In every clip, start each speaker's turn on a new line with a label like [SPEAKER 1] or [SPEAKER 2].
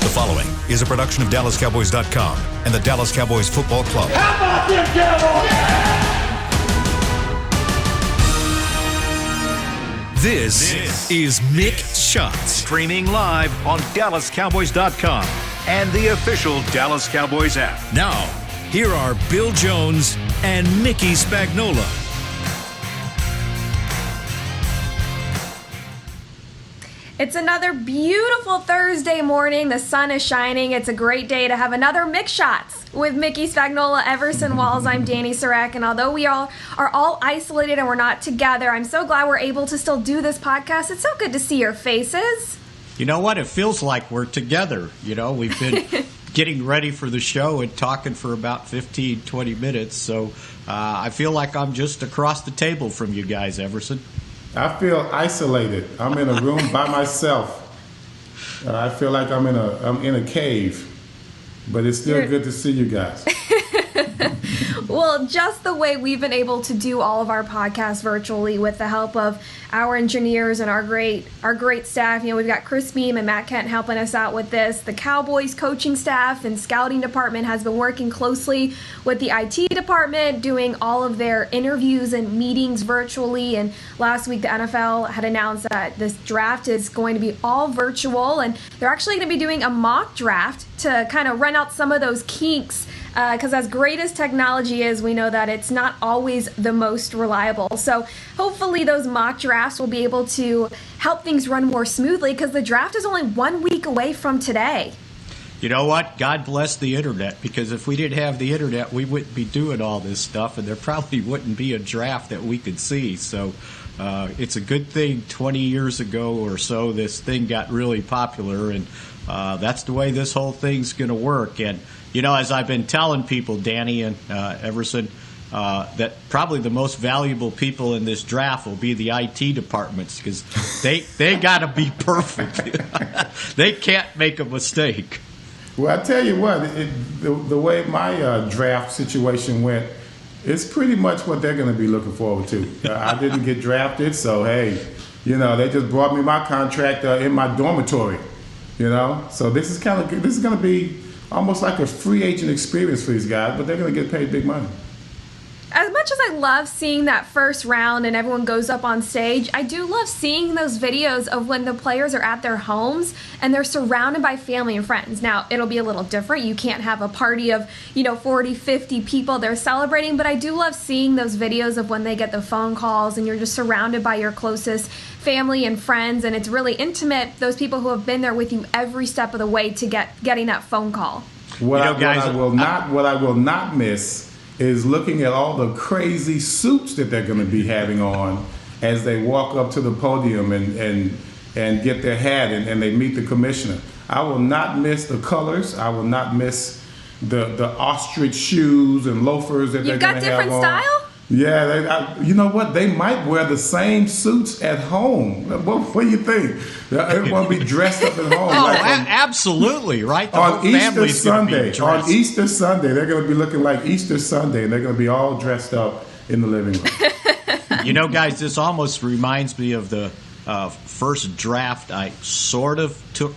[SPEAKER 1] The following is a production of DallasCowboys.com and the Dallas Cowboys Football Club.
[SPEAKER 2] How about them Cowboys? Yeah!
[SPEAKER 1] This is Mick Shots,
[SPEAKER 3] streaming live on DallasCowboys.com and the official Dallas Cowboys app.
[SPEAKER 1] Now, here are Bill Jones and Mickey Spagnola.
[SPEAKER 4] It's another beautiful Thursday morning. The sun is shining. It's a great day to have another Mick Shots with Mickey Spagnola, Everson Walls. I'm Dani Sarek, and although we all are isolated and we're not together, I'm so glad we're able to still do this podcast. It's so good to see your faces.
[SPEAKER 5] You know what? It feels like we're together. You know, we've been getting ready for the show and talking for about 15, 20 minutes, so I feel like I'm just across the table from you guys, Everson.
[SPEAKER 6] I feel isolated. I'm in a room by myself. I feel like I'm in a cave, but it's still good to see you guys.
[SPEAKER 4] Well, just the way we've been able to do all of our podcasts virtually with the help of our engineers and our great staff. You know, we've got Chris Beam and Matt Kent helping us out with this. The Cowboys coaching staff and scouting department has been working closely with the IT department, doing all of their interviews and meetings virtually. And last week, the NFL had announced that this draft is going to be all virtual, and they're actually going to be doing a mock draft to kind of run out some of those kinks. Because as great as technology is, we know that it's not always the most reliable. So hopefully those mock drafts will be able to help things run more smoothly, because the draft is only 1 week away from today.
[SPEAKER 5] You know what? God bless the internet, because if we didn't have the internet, we wouldn't be doing all this stuff, and there probably wouldn't be a draft that we could see. So it's a good thing 20 years ago or so this thing got really popular, and that's the way this whole thing's going to work. And you know, as I've been telling people, Dani and Everson, that probably the most valuable people in this draft will be the IT departments, because they got to be perfect. They can't make a mistake.
[SPEAKER 6] Well, I tell you what, the way my draft situation went, it's pretty much what they're going to be looking forward to. I didn't get drafted, so hey, you know, they just brought me my contract in my dormitory. You know, so this is going to be almost like a free agent experience for these guys, but they're going to get paid big money.
[SPEAKER 4] As much as I love seeing that first round and everyone goes up on stage, I do love seeing those videos of when the players are at their homes and they're surrounded by family and friends. Now, it'll be a little different. You can't have a party of, 40, 50 people they're celebrating, but I do love seeing those videos of when they get the phone calls and you're just surrounded by your closest family and friends, and it's really intimate, those people who have been there with you every step of the way to getting that phone call.
[SPEAKER 6] What I will not miss is looking at all the crazy suits that they're going to be having on as they walk up to the podium and get their hat and they meet the commissioner. I will not miss the colors. I will not miss the ostrich shoes and loafers that they're going to have on.
[SPEAKER 4] You've got different style?
[SPEAKER 6] Yeah, you know what? They might wear the same suits at home. What do you think? Everyone be dressed up at home.
[SPEAKER 5] Absolutely, right?
[SPEAKER 6] On Easter Sunday, they're going to be looking like Easter Sunday, and they're going to be all dressed up in the living room.
[SPEAKER 5] You know, guys, this almost reminds me of the first draft I sort of took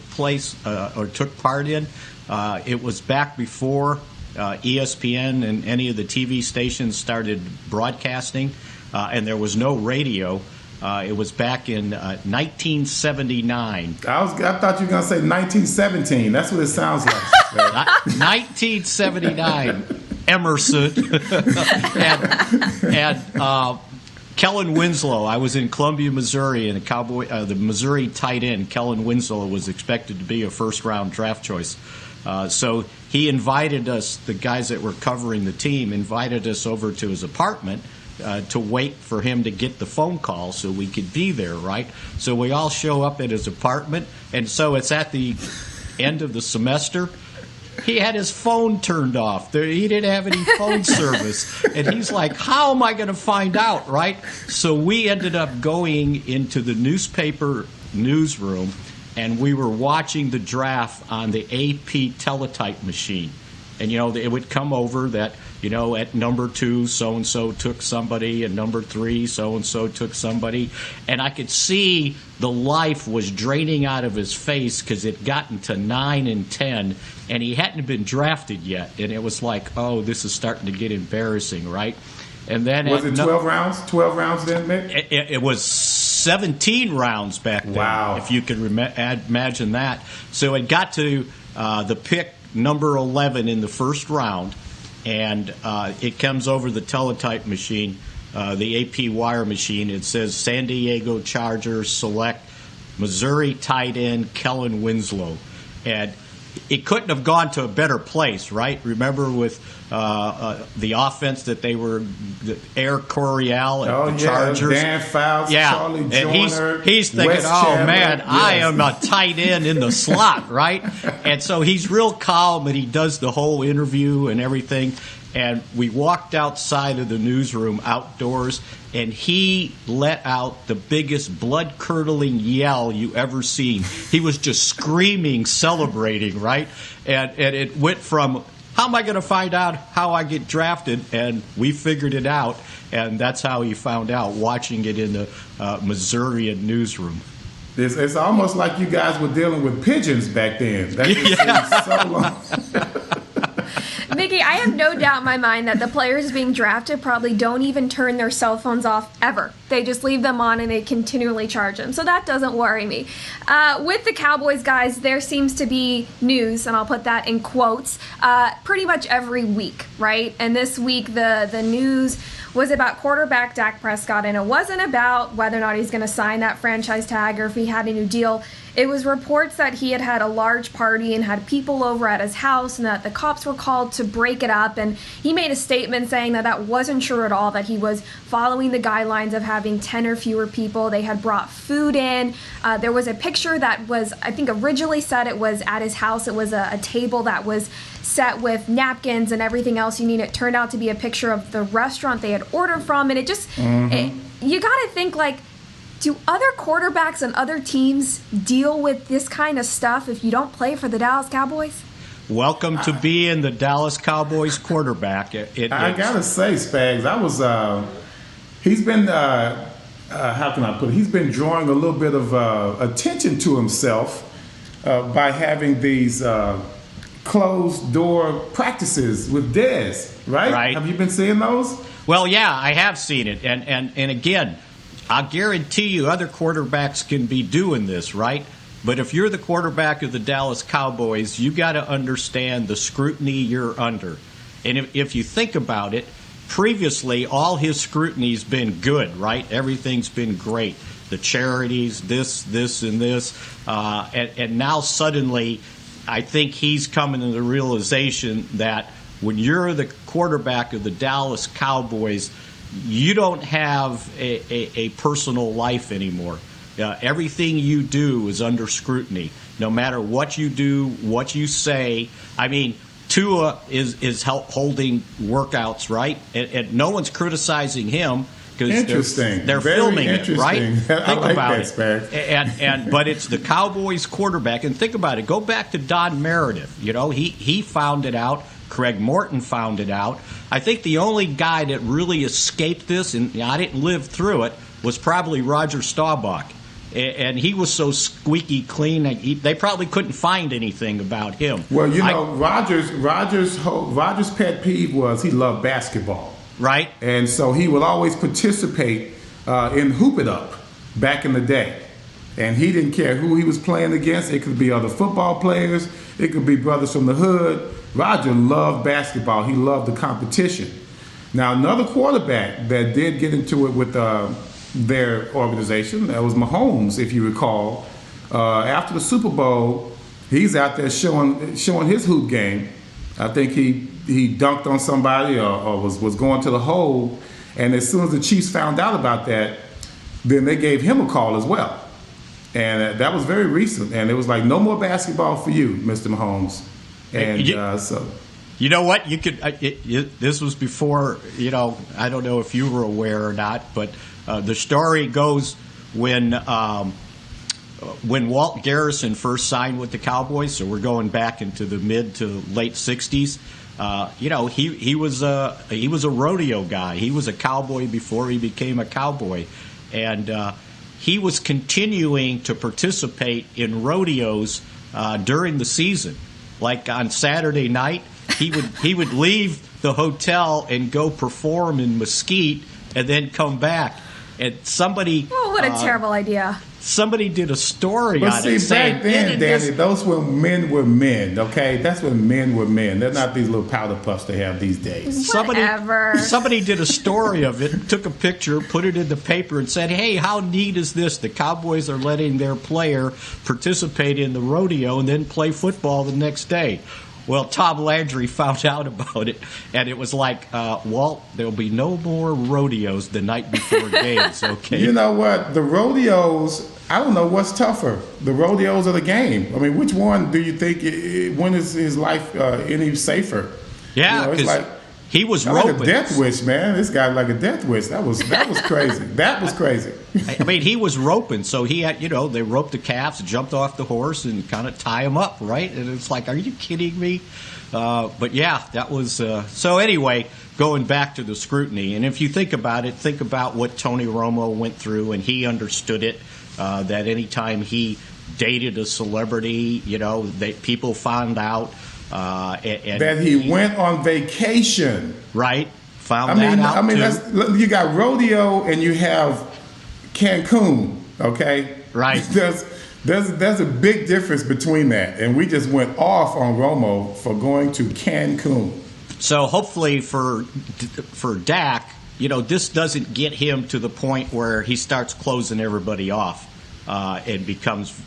[SPEAKER 5] part in. It was back before ESPN and any of the TV stations started broadcasting, and there was no radio. It was back in 1979.
[SPEAKER 6] I thought you were going to say 1917. That's what it sounds like.
[SPEAKER 5] 1979, Emerson and Kellen Winslow. I was in Columbia, Missouri, and the Missouri tight end Kellen Winslow was expected to be a first-round draft choice. So he invited us, the guys that were covering the team, invited us over to his apartment to wait for him to get the phone call so we could be there, right? So we all show up at his apartment, and so it's at the end of the semester. He had his phone turned off. He didn't have any phone service. And he's like, how am I going to find out, right? So we ended up going into the newspaper newsroom, and we were watching the draft on the AP teletype machine. And, it would come over that At number 2, so-and-so took somebody, and number 3, so-and-so took somebody. And I could see the life was draining out of his face because it gotten to 9 and 10, and he hadn't been drafted yet. And it was like, oh, this is starting to get embarrassing, right? And then
[SPEAKER 6] was it 12 rounds? 12 rounds then, Mick?
[SPEAKER 5] It was 17 rounds back then.
[SPEAKER 6] Wow.
[SPEAKER 5] If you could imagine that. So it got to the pick number 11 in the first round, and it comes over the teletype machine, the AP wire machine. It says San Diego Chargers select Missouri tight end Kellen Winslow. And it couldn't have gone to a better place, right? Remember with the offense that they were, Air Coryell and the Chargers.
[SPEAKER 6] Dan Fouts, Charlie Joyner,
[SPEAKER 5] and he's thinking,
[SPEAKER 6] Wes
[SPEAKER 5] oh
[SPEAKER 6] Chandler.
[SPEAKER 5] man,
[SPEAKER 6] Yes.
[SPEAKER 5] I am a tight end in the slot, right? And so he's real calm, and he does the whole interview and everything. And we walked outside of the newsroom outdoors, and he let out the biggest blood-curdling yell you ever seen. He was just screaming, celebrating, right? And it went from, how am I going to find out how I get drafted? And we figured it out, and that's how he found out, watching it in the Missourian newsroom.
[SPEAKER 6] It's almost like you guys were dealing with pigeons back then. That just seems so long.
[SPEAKER 4] Mickey, I have no doubt in my mind that the players being drafted probably don't even turn their cell phones off ever. They just leave them on and they continually charge them. So that doesn't worry me. With the Cowboys, guys, there seems to be news, and I'll put that in quotes, pretty much every week, right? And this week the news was about quarterback Dak Prescott, and it wasn't about whether or not he's going to sign that franchise tag or if he had a new deal. It was reports that he had a large party and had people over at his house, and that the cops were called to break it up. And he made a statement saying that wasn't true at all, that he was following the guidelines of having 10 or fewer people. They had brought food in. There was a picture that was, I think originally said it was at his house. It was a table that was set with napkins and everything else you need. It turned out to be a picture of the restaurant they had ordered from. And it just, you got to think, like, do other quarterbacks and other teams deal with this kind of stuff if you don't play for the Dallas Cowboys?
[SPEAKER 5] Welcome to being the Dallas Cowboys quarterback.
[SPEAKER 6] I gotta say, Spags, he's been, how can I put it? He's been drawing a little bit of attention to himself by having these closed door practices with Dez, right?
[SPEAKER 5] Right.
[SPEAKER 6] Have you been seeing those?
[SPEAKER 5] Well, yeah, I have seen it, and again, I guarantee you other quarterbacks can be doing this, right? But if you're the quarterback of the Dallas Cowboys, you got to understand the scrutiny you're under. And if you think about it, previously all his scrutiny's been good, right? Everything's been great. The charities, this, and this. And now suddenly I think he's coming to the realization that when you're the quarterback of the Dallas Cowboys, you don't have a personal life anymore. Everything you do is under scrutiny. No matter what you do, what you say. I mean, Tua is holding workouts, right? And no one's criticizing him because they're filming it, right? Think about it. But it's the Cowboys quarterback. And think about it. Go back to Don Meredith. He found it out. Craig Morton found it out. I think the only guy that really escaped this, and I didn't live through it, was probably Roger Staubach. And he was so squeaky clean, they probably couldn't find anything about him.
[SPEAKER 6] Well, Roger's pet peeve was he loved basketball.
[SPEAKER 5] Right.
[SPEAKER 6] And so he would always participate in Hoop It Up back in the day. And he didn't care who he was playing against. It could be other football players. It could be brothers from the hood. Roger loved basketball. He loved the competition. Now, another quarterback that did get into it with their organization, that was Mahomes, if you recall. After the Super Bowl, he's out there showing his hoop game. I think he dunked on somebody or was going to the hole. And as soon as the Chiefs found out about that, then they gave him a call as well. And that was very recent. And it was like, no more basketball for you, Mr. Mahomes. And so,
[SPEAKER 5] you know what? You could. This was before. I don't know if you were aware or not, but the story goes when Walt Garrison first signed with the Cowboys. So we're going back into the mid to late '60s. he was a rodeo guy. He was a cowboy before he became a cowboy, and he was continuing to participate in rodeos during the season. Like on Saturday night, he would leave the hotel and go perform in Mesquite, and then come back. And somebody,
[SPEAKER 4] oh, what a terrible idea!
[SPEAKER 5] Somebody did a story
[SPEAKER 6] but
[SPEAKER 5] on
[SPEAKER 6] see,
[SPEAKER 5] it saying,
[SPEAKER 6] back then, Danny, those were men, okay? That's when men were men. They're not these little powder puffs they have these days.
[SPEAKER 5] Somebody did a story of it, took a picture, put it in the paper, and said, hey, how neat is this? The Cowboys are letting their player participate in the rodeo and then play football the next day. Well, Tom Landry found out about it, and it was like, Walt, there'll be no more rodeos the night before games, okay?
[SPEAKER 6] You know what? The rodeos, I don't know what's tougher, the rodeos or the game. I mean, which one do you think, when is his life any safer?
[SPEAKER 5] Yeah, because
[SPEAKER 6] like,
[SPEAKER 5] he was
[SPEAKER 6] like
[SPEAKER 5] roping.
[SPEAKER 6] a death wish, man. This guy like a death wish. That was crazy. That was crazy.
[SPEAKER 5] I mean, he was roping, so he had, they roped the calves, jumped off the horse, and kind of tie him up, right? And it's like, are you kidding me? But yeah, that was so. Anyway, going back to the scrutiny, and if you think about it, think about what Tony Romo went through, and he understood it. That anytime he dated a celebrity, people found out. And
[SPEAKER 6] that he went on vacation.
[SPEAKER 5] Right. Found that out, too.
[SPEAKER 6] You got rodeo and you have Cancun, okay?
[SPEAKER 5] Right.
[SPEAKER 6] There's a big difference between that. And we just went off on Romo for going to Cancun.
[SPEAKER 5] So hopefully for Dak, this doesn't get him to the point where he starts closing everybody off and becomes,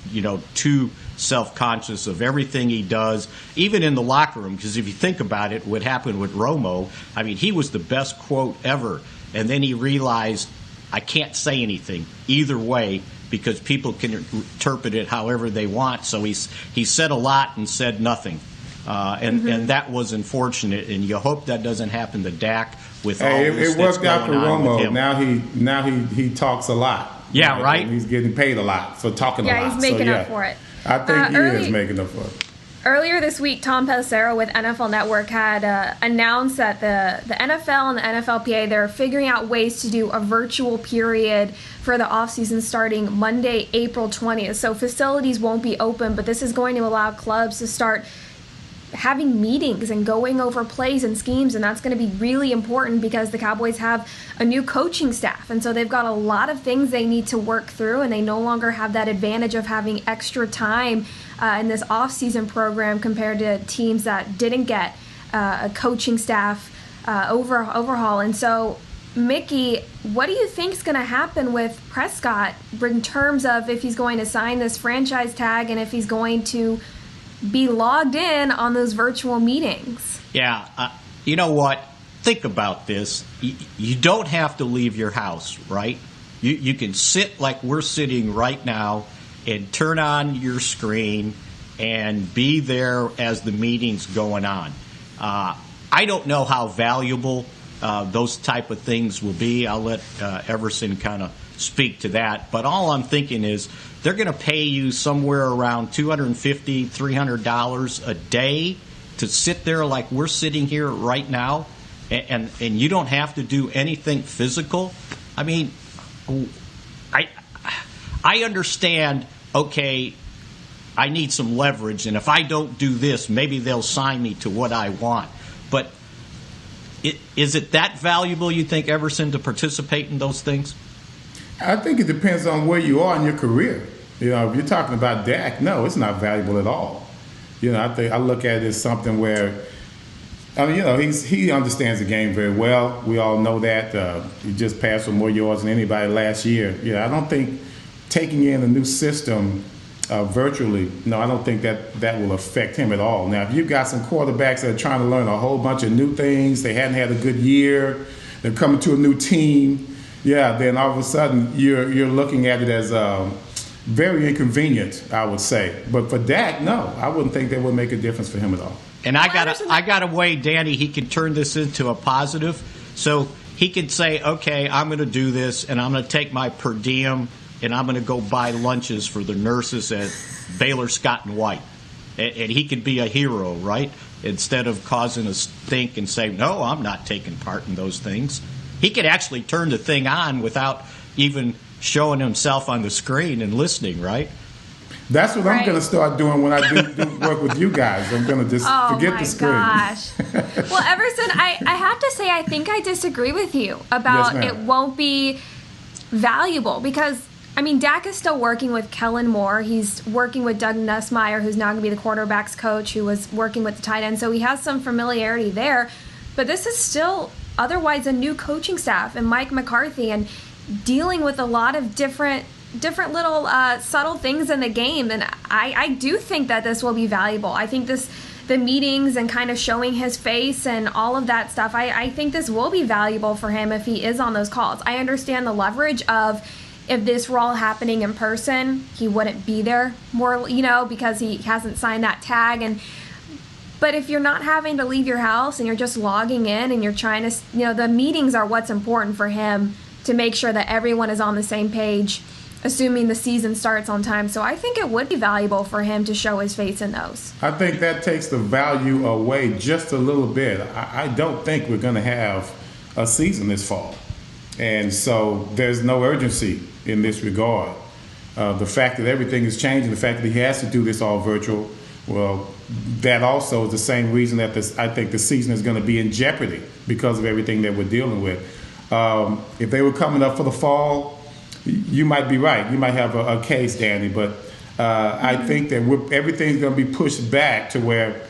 [SPEAKER 5] too self-conscious of everything he does, even in the locker room. Because if you think about it, what happened with Romo, I mean, he was the best quote ever. And then he realized, I can't say anything either way because people can interpret it however they want. So he said a lot and said nothing. And that was unfortunate. And you hope that doesn't happen to Dak with all this
[SPEAKER 6] it worked out for
[SPEAKER 5] Romo.
[SPEAKER 6] Now he talks a lot.
[SPEAKER 5] Yeah, right.
[SPEAKER 6] And he's getting paid a lot for talking a lot.
[SPEAKER 4] Yeah, he's making up for it.
[SPEAKER 6] I think he is making up for it.
[SPEAKER 4] Earlier this week, Tom Pelissero with NFL Network had announced that the NFL and the NFLPA, they're figuring out ways to do a virtual period for the offseason starting Monday, April 20th. So facilities won't be open, but this is going to allow clubs to start having meetings and going over plays and schemes, and that's going to be really important because the Cowboys have a new coaching staff, and so they've got a lot of things they need to work through, and they no longer have that advantage of having extra time in this off-season program compared to teams that didn't get a coaching staff overhaul. And so, Mickey, what do you think is going to happen with Prescott in terms of if he's going to sign this franchise tag and if he's going to be logged in on those virtual meetings?
[SPEAKER 5] Yeah, you know what? Think about this. You don't have to leave your house, right? You can sit like we're sitting right now and turn on your screen and be there as the meeting's going on. I don't know how valuable those type of things will be. I'll let Everson kind of speak to that. But all I'm thinking is they're going to pay you somewhere around $250, $300 a day to sit there like we're sitting here right now, and you don't have to do anything physical. I mean, I understand, okay, I need some leverage, and if I don't do this, maybe they'll sign me to what I want. But is it that valuable, you think, Everson, to participate in those things?
[SPEAKER 6] I think it depends on where you are in your career. If you're talking about Dak, no, it's not valuable at all. I look at it as something where, he understands the game very well. We all know that. He just passed for more yards than anybody last year. I don't think taking in a new system virtually, no, I don't think that will affect him at all. Now, if you've got some quarterbacks that are trying to learn a whole bunch of new things, they hadn't had a good year, they're coming to a new team, then all of a sudden you're looking at it as very inconvenient, I would say. But for Dak, no, I wouldn't think that would make a difference for him at all.
[SPEAKER 5] And I got a way, Danny, he can turn this into a positive. So he could say, okay, I'm going to do this, and I'm going to take my per diem, and I'm going to go buy lunches for the nurses at Baylor Scott and White. And he could be a hero, right? instead of causing a stink and say, no, I'm not taking part in those things. He could actually turn the thing on without even showing himself on the screen and listening, right?
[SPEAKER 6] That's what I'm going to start doing when I do work with you guys. I'm going to just forget the screen.
[SPEAKER 4] Gosh. Well, Everson, I have to say I think I disagree with you about
[SPEAKER 6] Yes,
[SPEAKER 4] it won't be valuable because, I mean, Dak is still working with Kellen Moore. He's working with Doug Nussmeier, who's now going to be the quarterback's coach, who was working with the tight end. So he has some familiarity there. But this is still otherwise a new coaching staff and Mike McCarthy and dealing with a lot of different little subtle things in the game. And I do think that this will be valuable. I think the meetings and kind of showing his face and all of that stuff, I think this will be valuable for him if he is on those calls. I understand the leverage of if this were all happening in person, he wouldn't be there more, because he hasn't signed that tag. But if you're not having to leave your house and you're just logging in and you're trying to, the meetings are what's important for him to make sure that everyone is on the same page, assuming the season starts on time. So I think it would be valuable for him to show his face in those.
[SPEAKER 6] I think that takes the value away just a little bit. I don't think we're going to have a season this fall. And so there's no urgency in this regard. The fact that everything is changing, the fact that he has to do this all virtual, well, that also is the same reason that I think the season is going to be in jeopardy because of everything that we're dealing with. If they were coming up for the fall, you might be right. You might have a case, Dani, but I think that everything's going to be pushed back to where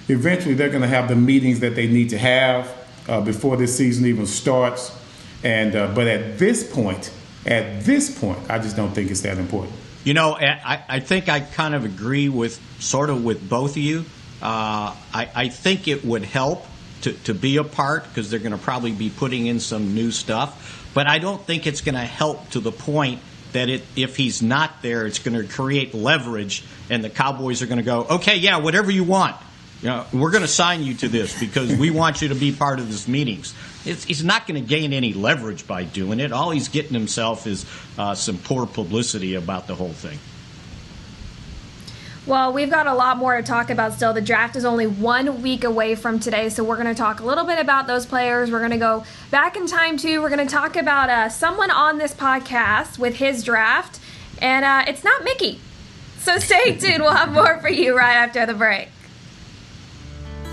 [SPEAKER 6] eventually they're going to have the meetings that they need to have before this season even starts. But at this point, I just don't think it's that important.
[SPEAKER 5] I think I kind of agree with both of you. I think it would help to be a part because they're going to probably be putting in some new stuff. But I don't think it's going to help to the point that if he's not there, it's going to create leverage and the Cowboys are going to go, okay, yeah, whatever you want. We're going to sign you to this because we want you to be part of this meetings. He's not going to gain any leverage by doing it. All he's getting himself is some poor publicity about the whole thing.
[SPEAKER 4] Well, we've got a lot more to talk about still. The draft is only 1 week away from today, so we're going to talk a little bit about those players. We're going to go back in time, too. We're going to talk about someone on this podcast with his draft, and it's not Mickey. So stay tuned. We'll have more for you right after the break.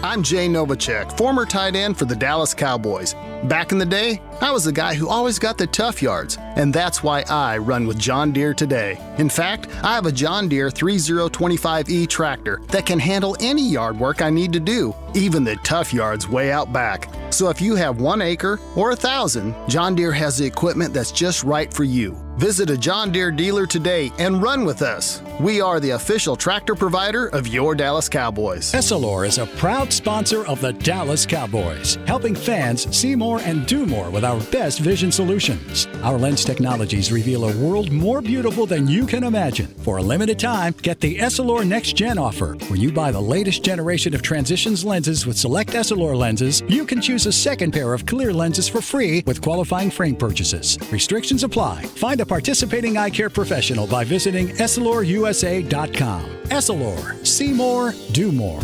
[SPEAKER 2] I'm Jay Novacek, former tight end for the Dallas Cowboys. Back in the day, I was the guy who always got the tough yards, and that's why I run with John Deere today. In fact, I have a John Deere 3025E tractor that can handle any yard work I need to do, even the tough yards way out back. So if you have 1 acre or 1,000, John Deere has the equipment that's just right for you. Visit a John Deere dealer today and run with us. We are the official tractor provider of your Dallas Cowboys.
[SPEAKER 7] Essilor is a proud sponsor of the Dallas Cowboys, helping fans see more and do more with our best vision solutions. Our lens technologies reveal a world more beautiful than you can imagine. For a limited time, get the Essilor Next Gen offer. When you buy the latest generation of Transitions lenses with select Essilor lenses, you can choose a second pair of clear lenses for free with qualifying frame purchases. Restrictions apply. Find a participating eye care professional by visiting EssilorUSA.com. Essilor. See more, do more.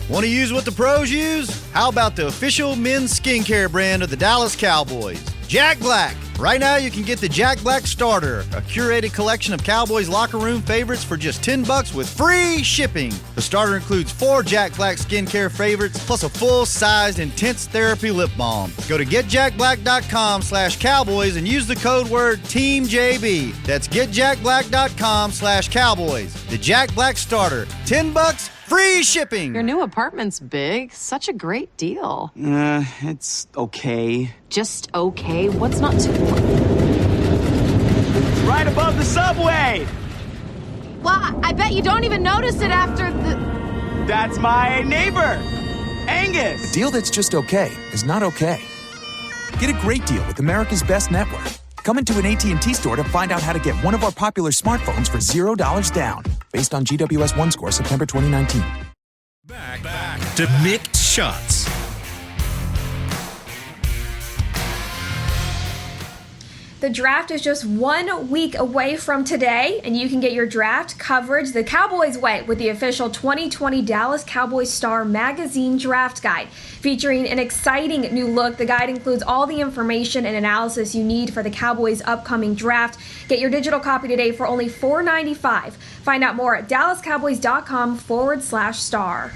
[SPEAKER 8] Want to use what the pros use? How about the official men's skincare brand of the Dallas Cowboys, Jack Black? Right now you can get the Jack Black Starter, a curated collection of Cowboys locker room favorites for just $10 with free shipping. The starter includes 4 Jack Black skincare favorites plus a full-sized intense therapy lip balm. Go to getjackblack.com/Cowboys and use the code word TEAMJB. That's getjackblack.com/Cowboys. The Jack Black Starter, $10, free shipping.
[SPEAKER 9] Your new apartment's big. Such a great deal.
[SPEAKER 10] It's okay.
[SPEAKER 9] Just okay? What's not to...
[SPEAKER 10] Right above the subway!
[SPEAKER 9] Well, I bet you don't even notice it after the...
[SPEAKER 10] That's my neighbor, Angus.
[SPEAKER 11] A deal that's just okay is not okay. Get a great deal with America's Best Network. Come into an AT&T store to find out how to get one of our popular smartphones for $0 down, based on GWS One score September 2019.
[SPEAKER 3] Back to Mick Shots.
[SPEAKER 4] The draft is just 1 week away from today, and you can get your draft coverage the Cowboys way with the official 2020 Dallas Cowboys Star Magazine Draft Guide. Featuring an exciting new look, the guide includes all the information and analysis you need for the Cowboys' upcoming draft. Get your digital copy today for only $4.95. Find out more at dallascowboys.com/star.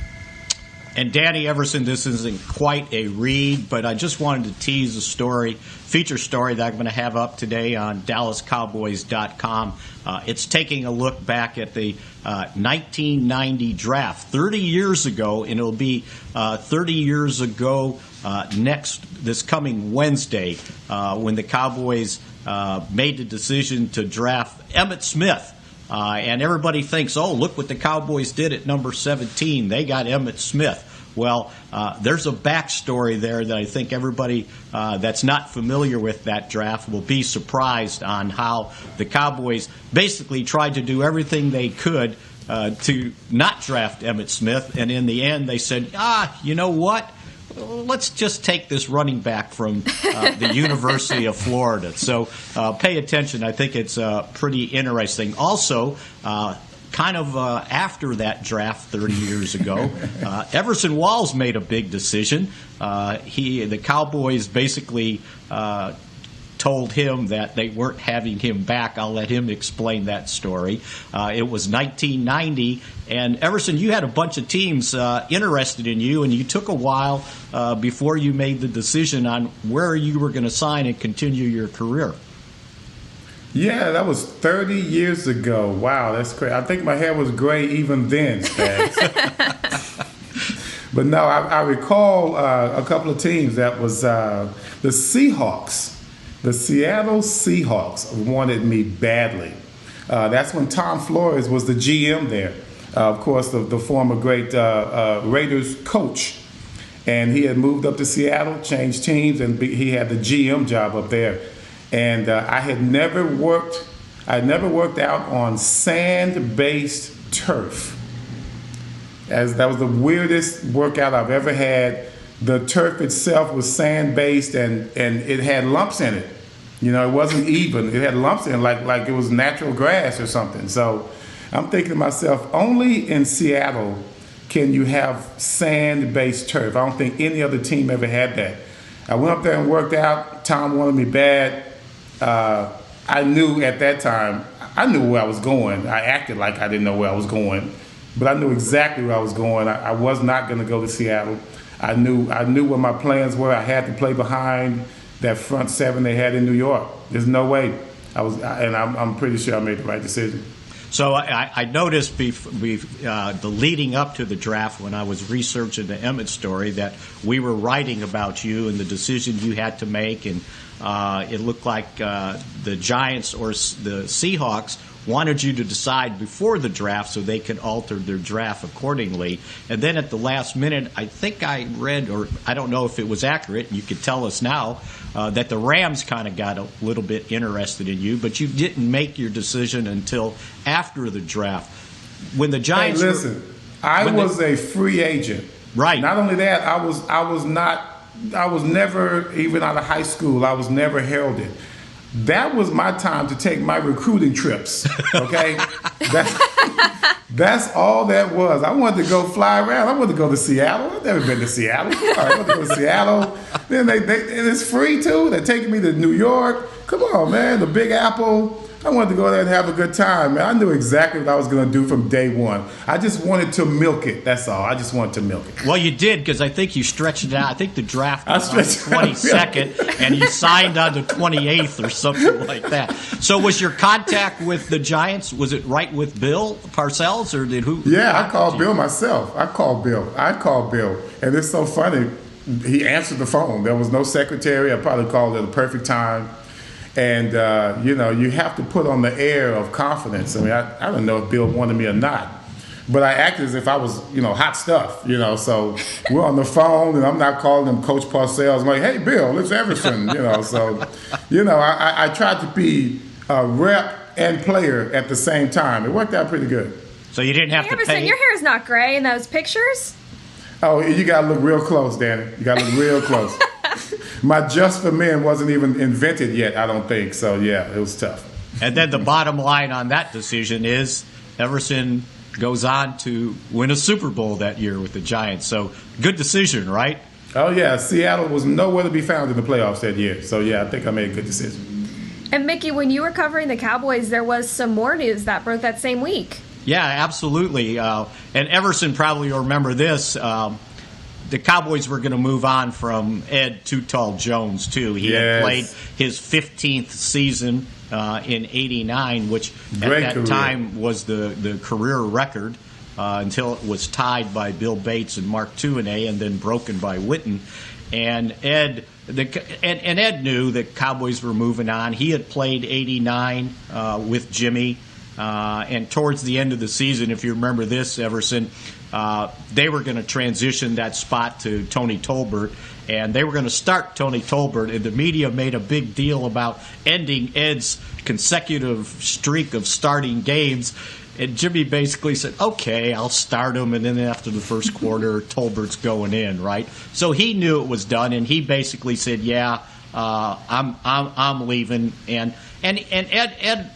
[SPEAKER 5] And Dani, Everson, this isn't quite a read, but I just wanted to tease a feature story that I'm going to have up today on dallascowboys.com. It's taking a look back at the 1990 draft, 30 years ago, and it'll be 30 years ago this coming Wednesday when the Cowboys made the decision to draft Emmitt Smith. And everybody thinks, oh, look what the Cowboys did at number 17. They got Emmitt Smith. Well, there's a backstory there that I think everybody that's not familiar with that draft will be surprised on how the Cowboys basically tried to do everything they could to not draft Emmitt Smith. And in the end, they said, you know what? Let's just take this running back from the University of Florida. So pay attention. I think it's pretty interesting. Also, after that draft 30 years ago, Everson Walls made a big decision. The Cowboys basically told him that they weren't having him back. I'll let him explain that story. It was 1990, and Everson, you had a bunch of teams interested in you, and you took a while before you made the decision on where you were going to sign and continue your career.
[SPEAKER 6] Yeah, that was 30 years ago. Wow, that's great. I think my hair was gray even then, Spags. But no, I recall a couple of teams. That was the Seahawks. The Seattle Seahawks wanted me badly. That's when Tom Flores was the GM there. Of course, the former great Raiders coach. And he had moved up to Seattle, changed teams, and he had the GM job up there. And I had never worked out on sand-based turf. That was the weirdest workout I've ever had. The turf itself was sand-based, and it had lumps in it. You know, it wasn't even. It had lumps in it, like it was natural grass or something. So I'm thinking to myself, only in Seattle can you have sand-based turf. I don't think any other team ever had that. I went up there and worked out. Tom wanted me bad. I knew at that time, I knew where I was going. I acted like I didn't know where I was going, but I knew exactly where I was going. I was not going to go to Seattle. I knew what my plans were. I had to play behind that front seven they had in New York. There's no way. I'm pretty sure I made the right decision.
[SPEAKER 5] So I noticed the leading up to the draft when I was researching the Emmitt story that we were writing about you and the decision you had to make, and it looked like the Giants or the Seahawks wanted you to decide before the draft so they could alter their draft accordingly. And then at the last minute, I think I read, or I don't know if it was accurate, you could tell us now, that the Rams kind of got a little bit interested in you, but you didn't make your decision until after the draft. When the Giants
[SPEAKER 6] I was a free agent.
[SPEAKER 5] Right.
[SPEAKER 6] Not only that, I was never, even out of high school, I was never heralded. That was my time to take my recruiting trips, okay? That's all that was. I wanted to go fly around. I wanted to go to Seattle. I've never been to Seattle. I wanted to go to Seattle. Then and it's free, too. They're taking me to New York. Come on, man, the Big Apple. I wanted to go there and have a good time, man. I knew exactly what I was going to do from day one. I just wanted to milk it. That's all. I just wanted to milk it.
[SPEAKER 5] Well, you did, because I think you stretched it out. I think the draft was on the 22nd, and you signed on the 28th or something like that. So was your contact with the Giants, was it right with Bill Parcells, or did who?
[SPEAKER 6] Yeah, I called Bill myself. I called Bill. And it's so funny. He answered the phone. There was no secretary. I probably called at the perfect time. And, you have to put on the air of confidence. I mean, I don't know if Bill wanted me or not, but I acted as if I was, hot stuff, so we're on the phone and I'm not calling him Coach Parcells. I'm like, hey, Bill, it's Everson, so, I tried to be a rep and player at the same time. It worked out pretty good.
[SPEAKER 5] So you didn't have to
[SPEAKER 4] Everson,
[SPEAKER 5] pay?
[SPEAKER 4] Your hair is not gray in those pictures.
[SPEAKER 6] Oh, you got to look real close, Dani. You got to look real close. my Just for Men wasn't even invented yet, I don't think. So, yeah, it was tough.
[SPEAKER 5] And then the bottom line on that decision is Everson goes on to win a Super Bowl that year with the Giants. So, good decision, right?
[SPEAKER 6] Oh, yeah. Seattle was nowhere to be found in the playoffs that year. So, yeah, I think I made a good decision.
[SPEAKER 4] And, Mickey, when you were covering the Cowboys, there was some more news that broke that same week.
[SPEAKER 5] Yeah, absolutely. And Everson probably will remember this. The Cowboys were going to move on from Ed Too Tall Jones, too. He had played his 15th season in '89, which
[SPEAKER 6] Great
[SPEAKER 5] at that
[SPEAKER 6] career.
[SPEAKER 5] time was the career record until it was tied by Bill Bates and Mark Tuinei and then broken by Witten. And Ed knew that Cowboys were moving on. He had played '89 with Jimmy. And towards the end of the season, if you remember this, Everson, they were going to transition that spot to Tony Tolbert, and they were going to start Tony Tolbert, and the media made a big deal about ending Ed's consecutive streak of starting games. And Jimmy basically said, okay, I'll start him, and then after the first quarter, Tolbert's going in, right? So he knew it was done, and he basically said, yeah, I'm leaving. And Ed,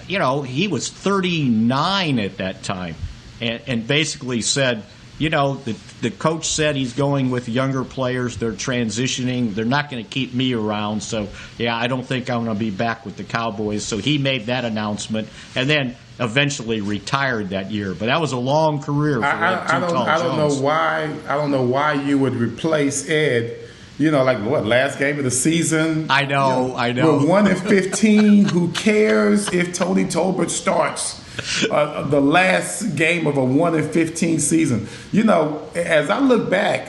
[SPEAKER 5] you know, he was 39 at that time, and basically said, you know, the coach said he's going with younger players. They're transitioning. They're not going to keep me around. So, yeah, I don't think I'm going to be back with the Cowboys. So he made that announcement and then eventually retired that year. But that was a long career for Ed Too Tall Jones.
[SPEAKER 6] I don't know why you would replace Ed. You know, like what, last game of the season?
[SPEAKER 5] I know.
[SPEAKER 6] We're 1-15. Who cares if Tony Tolbert starts the last game of a 1-15 season? You know, as I look back,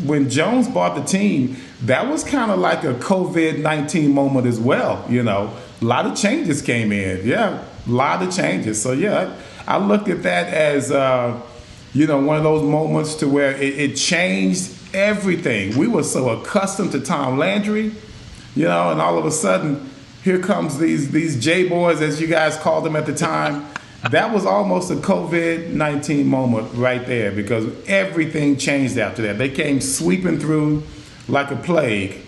[SPEAKER 6] when Jones bought the team, that was kind of like a COVID-19 moment as well. You know, a lot of changes came in. Yeah, a lot of changes. So, yeah, I looked at that as, you know, one of those moments to where it changed everything. We were so accustomed to Tom Landry, you know, and all of a sudden, here comes these J-boys, as you guys called them at the time. That was almost a COVID-19 moment right there because everything changed after that. They came sweeping through like a plague,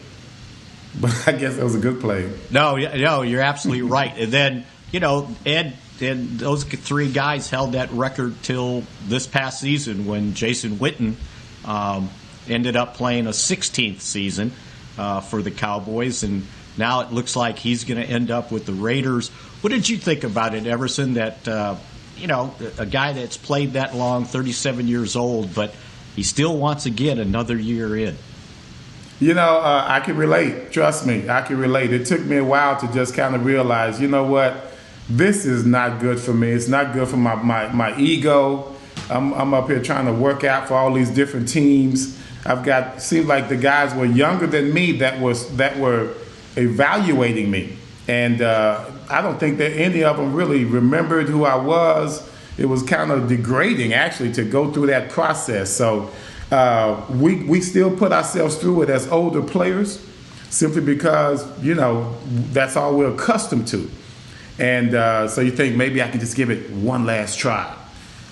[SPEAKER 6] but I guess that was a good plague.
[SPEAKER 5] No, you're absolutely right. And then, you know, Ed and those three guys held that record till this past season when Jason Witten ended up playing a 16th season for the Cowboys, and now it looks like he's going to end up with the Raiders. What did you think about it, Everson, that, you know, a guy that's played that long, 37 years old, but he still wants to get another year in?
[SPEAKER 6] You know, I can relate. Trust me, I can relate. It took me a while to just kind of realize, you know what, this is not good for me. It's not good for my ego. I'm up here trying to work out for all these different teams. Seemed like the guys were younger than me that were evaluating me. And I don't think that any of them really remembered who I was. It was kind of degrading, actually, to go through that process. So we still put ourselves through it as older players simply because, you know, that's all we're accustomed to. And so you think maybe I can just give it one last try.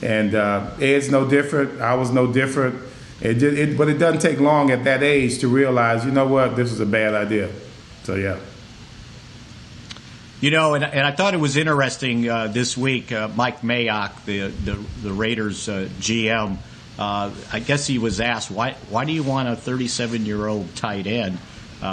[SPEAKER 6] And Ed's no different. I was no different. But it doesn't take long at that age to realize, you know what, this is a bad idea. So, yeah.
[SPEAKER 5] You know, and I thought it was interesting this week, Mike Mayock, the Raiders GM, I guess he was asked, why do you want a 37-year-old tight end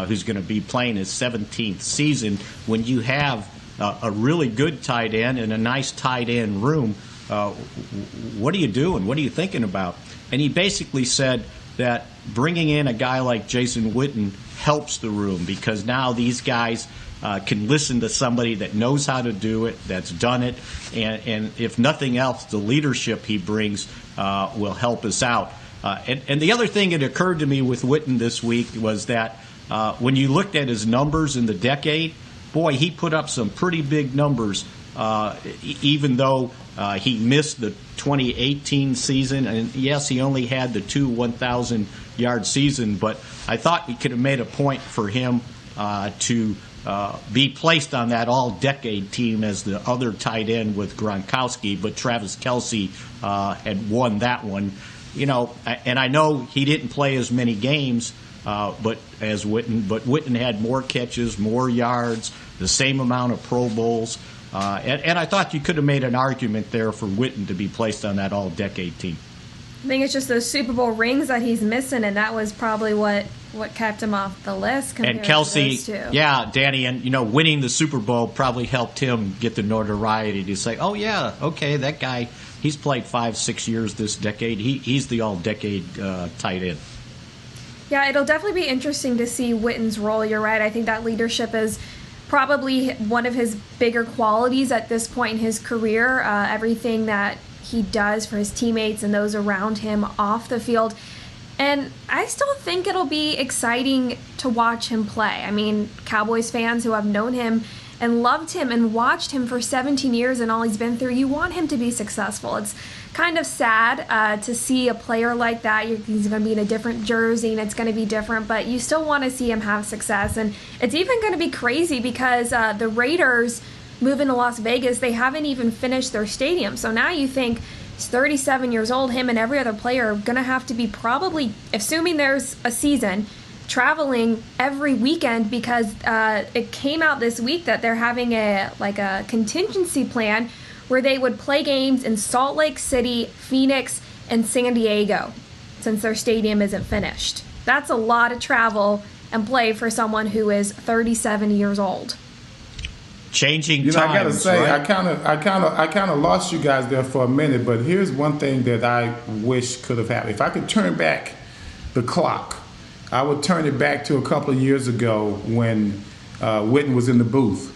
[SPEAKER 5] who's going to be playing his 17th season when you have a really good tight end and a nice tight end room? What are you doing? What are you thinking about? And he basically said that bringing in a guy like Jason Witten helps the room because now these guys can listen to somebody that knows how to do it, that's done it, and if nothing else, the leadership he brings will help us out. And the other thing that occurred to me with Witten this week was that when you looked at his numbers in the decade, boy, he put up some pretty big numbers, even though he missed the 2018 season. And yes, he only had the 2 1,000-yard season, but I thought we could have made a point for him to be placed on that all-decade team as the other tight end with Gronkowski, but Travis Kelce had won that one. You know, and I know he didn't play as many games but Witten had more catches, more yards, the same amount of Pro Bowls. And I thought you could have made an argument there for Witten to be placed on that all-decade team.
[SPEAKER 4] I think it's just those Super Bowl rings that he's missing, and that was probably what kept him off the list compared
[SPEAKER 5] and Kelsey,
[SPEAKER 4] to those two.
[SPEAKER 5] Yeah, Danny, and winning the Super Bowl probably helped him get the notoriety to say, oh yeah, okay, that guy, he's played 5-6 years this decade. He's the all-decade tight end.
[SPEAKER 4] Yeah, it'll definitely be interesting to see Witten's role. You're right. I think that leadership is probably one of his bigger qualities at this point in his career. Everything that he does for his teammates and those around him off the field. And I still think it'll be exciting to watch him play. I mean, Cowboys fans who have known him and loved him and watched him for 17 years and all he's been through, you want him to be successful. It's kind of sad to see a player like that. He's going to be in a different jersey and it's going to be different, but you still want to see him have success. And it's even going to be crazy because the Raiders moving to Las Vegas, they haven't even finished their stadium. So now you think he's 37 years old, him and every other player are going to have to be probably, assuming there's a season, traveling every weekend because it came out this week that they're having a contingency plan where they would play games in Salt Lake City, Phoenix, and San Diego since their stadium isn't finished. That's a lot of travel and play for someone who is 37 years old.
[SPEAKER 5] Changing times,
[SPEAKER 6] I gotta say,
[SPEAKER 5] right?
[SPEAKER 6] I kind of lost you guys there for a minute, but here's one thing that I wish could have happened. If I could turn back the clock, I would turn it back to a couple of years ago when Witten was in the booth.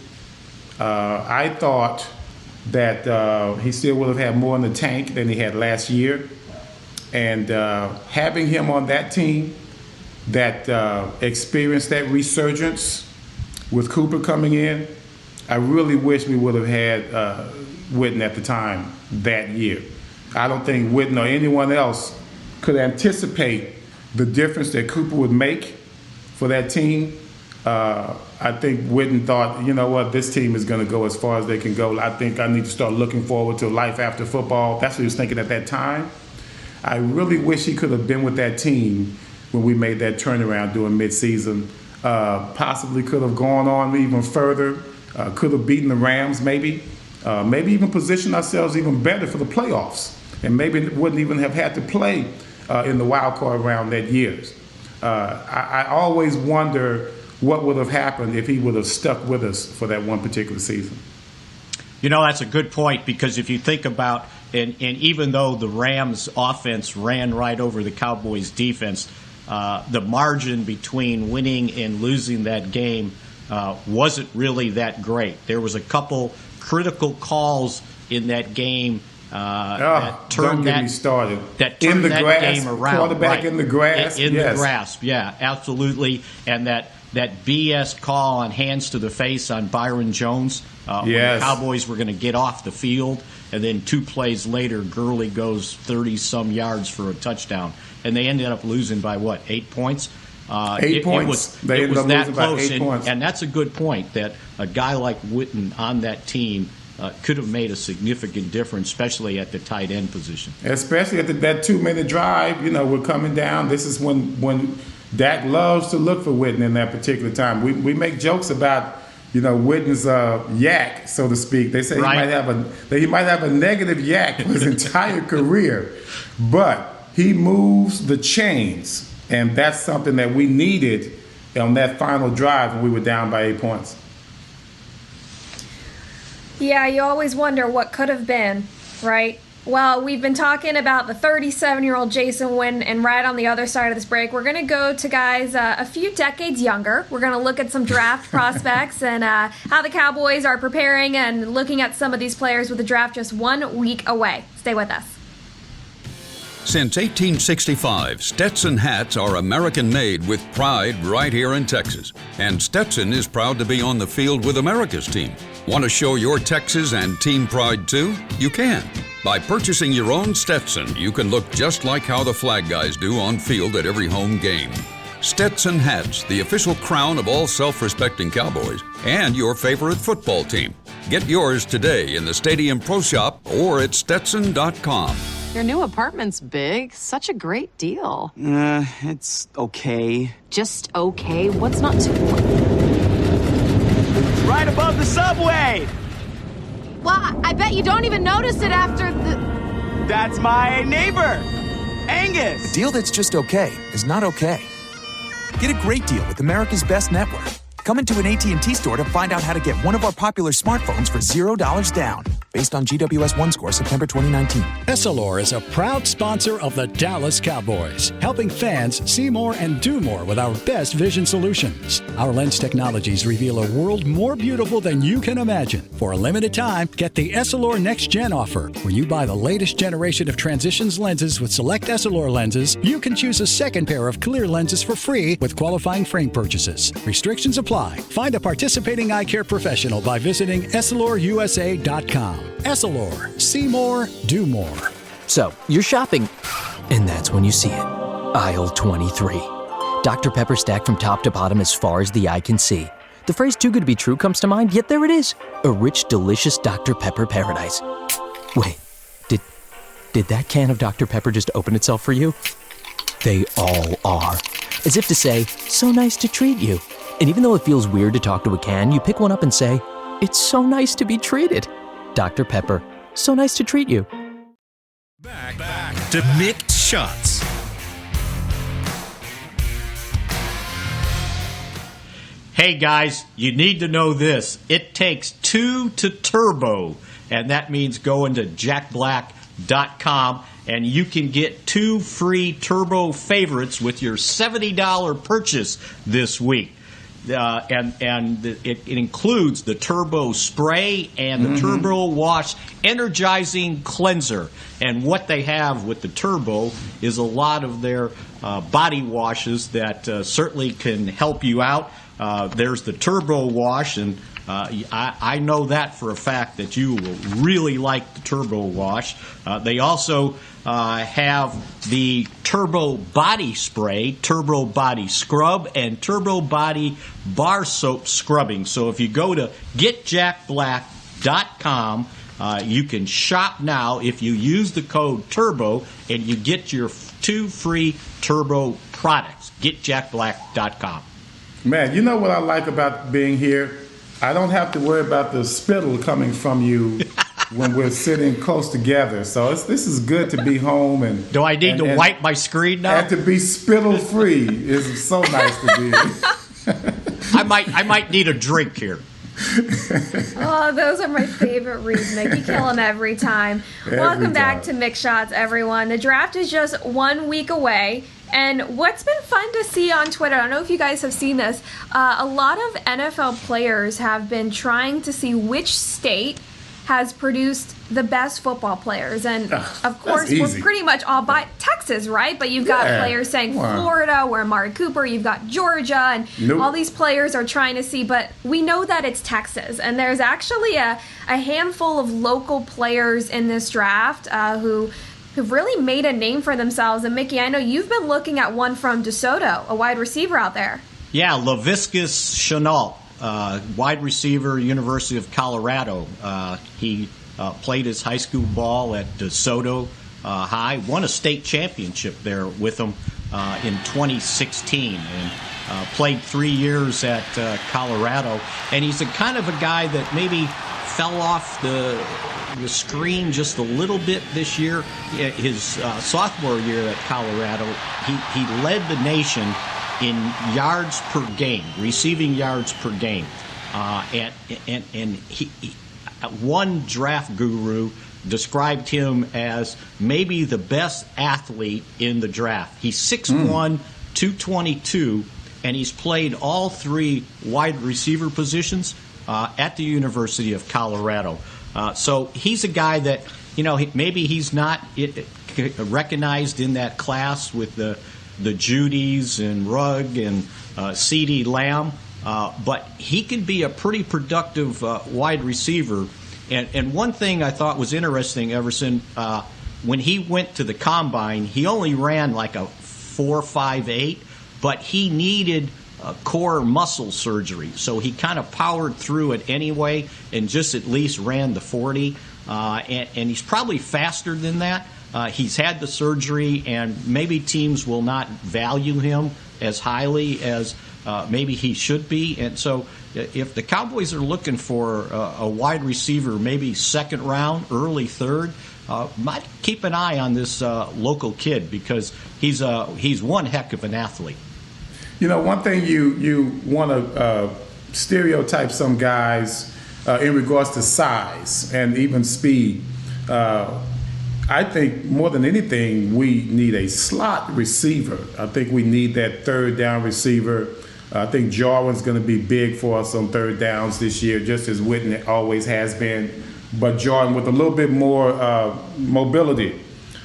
[SPEAKER 6] I thought that he still would have had more in the tank than he had last year, and having him on that team that experienced that resurgence with Cooper coming in, I really wish we would have had Witten at the time that year. I don't think Witten or anyone else could anticipate the difference that Cooper would make for that team. I think Witten thought, you know what, this team is going to go as far as they can go. I think I need to start looking forward to life after football. That's what he was thinking at that time. I really wish he could have been with that team when we made that turnaround during midseason. Possibly could have gone on even further. Could have beaten the Rams, maybe even positioned ourselves even better for the playoffs, and maybe wouldn't even have had to play in the wild card round that year. I always wonder what would have happened if he would have stuck with us for that one particular season.
[SPEAKER 5] That's a good point, because if you think about, and even though the Rams offense ran right over the Cowboys defense, the margin between winning and losing that game wasn't really that great. There was a couple critical calls in that game that turned that game around.
[SPEAKER 6] Quarterback
[SPEAKER 5] right.
[SPEAKER 6] in the grass.
[SPEAKER 5] In the grasp, yeah, absolutely. And that BS call on hands to the face on Byron Jones when the Cowboys were going to get off the field, and then 2 plays later, Gurley goes 30-some yards for a touchdown. And they ended up losing by, 8 points?
[SPEAKER 6] 8 points. It was that close,
[SPEAKER 5] and that's a good point, that a guy like Witten on that team could have made a significant difference, especially at the tight end position.
[SPEAKER 6] Especially at that 2-minute drive, we're coming down. This is when Dak loves to look for Witten in that particular time. We make jokes about, Witten's yak, so to speak. They say he might have a negative yak for his entire career, but he moves the chains. And that's something that we needed on that final drive when we were down by 8 points.
[SPEAKER 4] Yeah, you always wonder what could have been, right? Well, we've been talking about the 37-year-old Jason Witten, and right on the other side of this break, we're going to go to guys a few decades younger. We're going to look at some draft prospects and how the Cowboys are preparing and looking at some of these players with the draft just 1 week away. Stay with us.
[SPEAKER 12] Since 1865, Stetson hats are American-made with pride right here in Texas. And Stetson is proud to be on the field with America's team. Want to show your Texas and team pride too? You can. By purchasing your own Stetson, you can look just like how the flag guys do on field at every home game. Stetson hats, the official crown of all self-respecting Cowboys and your favorite football team. Get yours today in the Stadium Pro Shop or at Stetson.com.
[SPEAKER 13] Your new apartment's big. Such a great deal.
[SPEAKER 10] It's okay.
[SPEAKER 13] Just okay? What's not to...
[SPEAKER 10] Right above the subway!
[SPEAKER 9] Well, I bet you don't even notice it after the...
[SPEAKER 10] That's my neighbor, Angus.
[SPEAKER 11] A deal that's just okay is not okay. Get a great deal with America's Best Network. Come into an AT&T store to find out how to get one of our popular smartphones for $0 down. Based on GWS One score, September 2019.
[SPEAKER 7] Essilor is a proud sponsor of the Dallas Cowboys, helping fans see more and do more with our best vision solutions. Our lens technologies reveal a world more beautiful than you can imagine. For a limited time, get the Essilor Next Gen offer. When you buy the latest generation of Transitions lenses with select Essilor lenses, you can choose a second pair of clear lenses for free with qualifying frame purchases. Restrictions apply. Find a participating eye care professional by visiting EssilorUSA.com. Essilor. See more, do more.
[SPEAKER 14] So, you're shopping, and that's when you see it. Aisle 23. Dr. Pepper stacked from top to bottom as far as the eye can see. The phrase too good to be true comes to mind, yet there it is. A rich, delicious Dr. Pepper paradise. Wait, did that can of Dr. Pepper just open itself for you? They all are. As if to say, so nice to treat you. And even though it feels weird to talk to a can, you pick one up and say, it's so nice to be treated. Dr. Pepper, so nice to treat you.
[SPEAKER 1] Back to Mick Shots.
[SPEAKER 5] Hey guys, you need to know this. It takes 2 to turbo, and that means going to jackblack.com and you can get 2 free turbo favorites with your $70 purchase this week. It includes the Turbo Spray and the Turbo Wash Energizing Cleanser. And what they have with the Turbo is a lot of their body washes that certainly can help you out. There's the Turbo Wash, and I know that for a fact that you will really like the Turbo Wash. They also have the Turbo Body Spray, Turbo Body Scrub, and Turbo Body Bar Soap Scrubbing. So if you go to getjackblack.com, you can shop now if you use the code TURBO, and you get your 2 free Turbo products. Getjackblack.com.
[SPEAKER 6] Man, you know what I like about being here? I don't have to worry about the spittle coming from you when we're sitting close together. So this is good to be home. And
[SPEAKER 5] do I need to wipe my screen now?
[SPEAKER 6] And to be spittle free is so nice to be.
[SPEAKER 5] I might need a drink here.
[SPEAKER 4] Oh, those are my favorite reads, Mick. You kill them every time. Welcome back to Mick Shots, everyone. The draft is just 1 week away. And what's been fun to see on Twitter, I don't know if you guys have seen this, a lot of NFL players have been trying to see which state has produced the best football players. And, of course, we're pretty much all by Texas, right? But you've got players saying Florida, where Amari Cooper, you've got Georgia, and all these players are trying to see. But we know that it's Texas. And there's actually a handful of local players in this draft who've really made a name for themselves. And, Mickey, I know you've been looking at one from DeSoto, a wide receiver out there.
[SPEAKER 5] Yeah, Laviscus Chenault, wide receiver, University of Colorado. He played his high school ball at DeSoto High, won a state championship there with them in 2016, and played 3 years at Colorado. And he's a kind of a guy that maybe fell off the screen just a little bit this year. His sophomore year at Colorado, he led the nation in yards per game, receiving yards per game. And he one draft guru described him as maybe the best athlete in the draft. He's 6'1", 222, and he's played all 3 wide receiver positions at the University of Colorado. So he's a guy that, maybe he's not recognized in that class with the Judys and Rugg and CeeDee Lamb, but he can be a pretty productive wide receiver. And one thing I thought was interesting, Everson, when he went to the combine, he only ran like a 4.58, but he needed core muscle surgery, so he kind of powered through it anyway and just at least ran the 40. and he's probably faster than that. He's had the surgery, and maybe teams will not value him as highly as maybe he should be. And so if the Cowboys are looking for a wide receiver, maybe second round, early third, might keep an eye on this local kid, because he's one heck of an athlete.
[SPEAKER 6] You know, one thing you want to stereotype some guys in regards to size and even speed. I think more than anything, we need a slot receiver. I think we need that third down receiver. I think Jarwin's going to be big for us on third downs this year, just as Witten always has been. But Jarwin with a little bit more mobility.